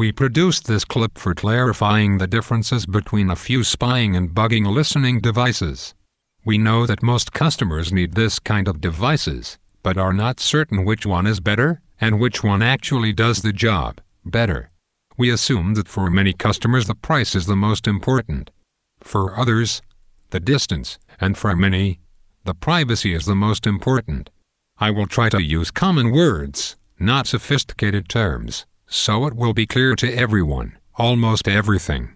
We produced this clip for clarifying the differences between a few spying and bugging listening devices. We know that most customers need this kind of devices, but are not certain which one is better, and which one actually does the job better. We assume that for many customers the price is the most important. For others, the distance, and for many, the privacy is the most important. I will try to use common words, not sophisticated terms, so it will be clear to everyone, almost everything.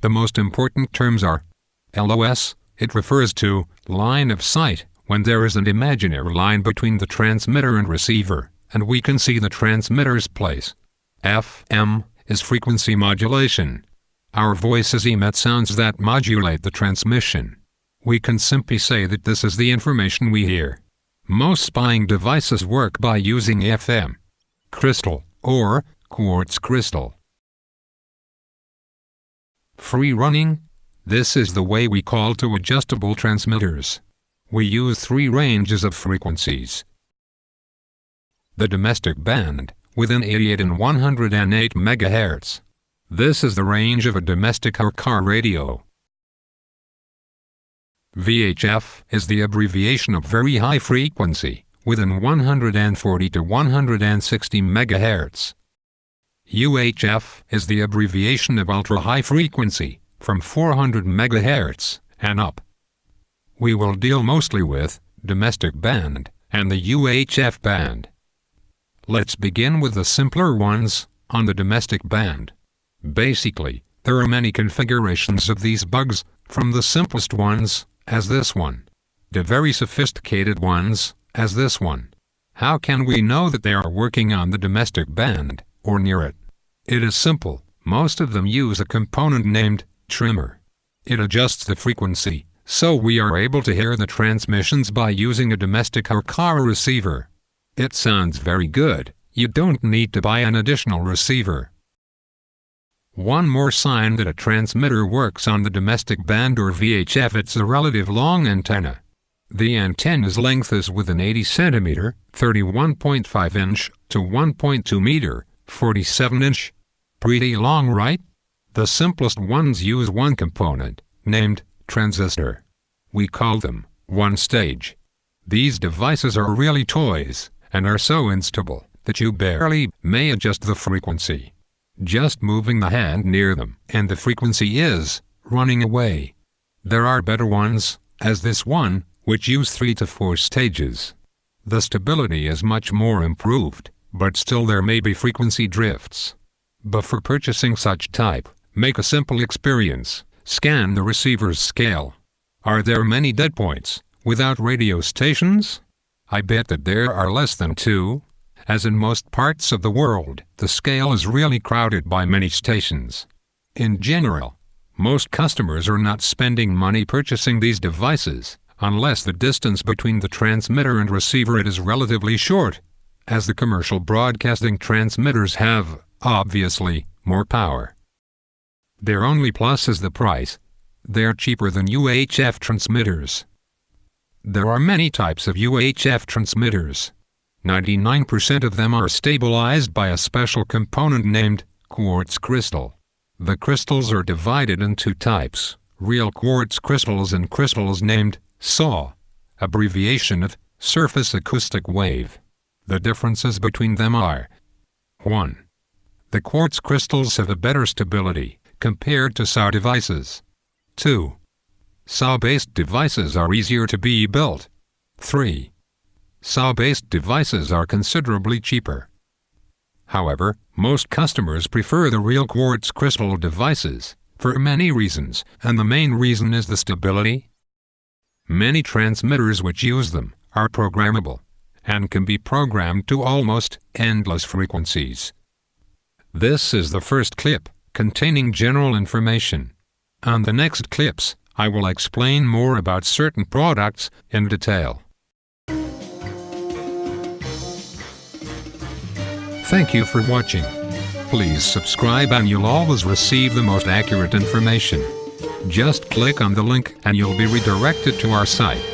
The most important terms are LOS. It refers to line of sight, when there is an imaginary line between the transmitter and receiver, and we can see the transmitter's place. FM is frequency modulation. Our voices emit sounds that modulate the transmission. We can simply say that this is the information we hear. Most spying devices work by using FM crystal or quartz crystal. Free running. This is the way we call to adjustable transmitters. We use 3 ranges of frequencies. The domestic band, within 88 and 108 MHz. This is the range of a domestic or car radio. VHF is the abbreviation of very high frequency, within 140 to 160 MHz. UHF is the abbreviation of ultra-high frequency, from 400 MHz and up. We will deal mostly with domestic band and the UHF band. Let's begin with the simpler ones, on the domestic band. Basically, there are many configurations of these bugs, from the simplest ones, as this one, to very sophisticated ones, as this one. How can we know that they are working on the domestic band, or near it? It is simple. Most of them use a component named trimmer. It adjusts the frequency, so we are able to hear the transmissions by using a domestic or car receiver. It sounds very good. You don't need to buy an additional receiver. One more sign that a transmitter works on the domestic band or VHF: it's a relative long antenna. The antenna's length is within 80 cm, 31.5 inch, to 1.2 meter, 47 inch. Pretty long, right? The simplest ones use one component, named transistor. We call them one-stage. These devices are really toys, and are so instable that you barely may adjust the frequency. Just moving the hand near them, and the frequency is running away. There are better ones, as this one, which use 3 to 4 stages. The stability is much more improved, but still there may be frequency drifts. Before purchasing such type, make a simple experience. Scan the receiver's scale. Are there many dead points, without radio stations? I bet that there are less than 2. As in most parts of the world, the scale is really crowded by many stations. In general, most customers are not spending money purchasing these devices, unless the distance between the transmitter and receiver is relatively short, as the commercial broadcasting transmitters have, obviously, more power. Their only plus is the price. They're cheaper than UHF transmitters. There are many types of UHF transmitters. 99% of them are stabilized by a special component named quartz crystal. The crystals are divided into types: real quartz crystals and crystals named SAW, abbreviation of surface acoustic wave. The differences between them are: 1. The quartz crystals have a better stability compared to SAW devices. 2. SAW-based devices are easier to be built. 3. SAW-based devices are considerably cheaper. However, most customers prefer the real quartz crystal devices, for many reasons, and the main reason is the stability. Many transmitters which use them are programmable, and can be programmed to almost endless frequencies. This is the first clip, containing general information. On the next clips, I will explain more about certain products in detail. Thank you for watching. Please subscribe and you'll always receive the most accurate information. Just click on the link and you'll be redirected to our site.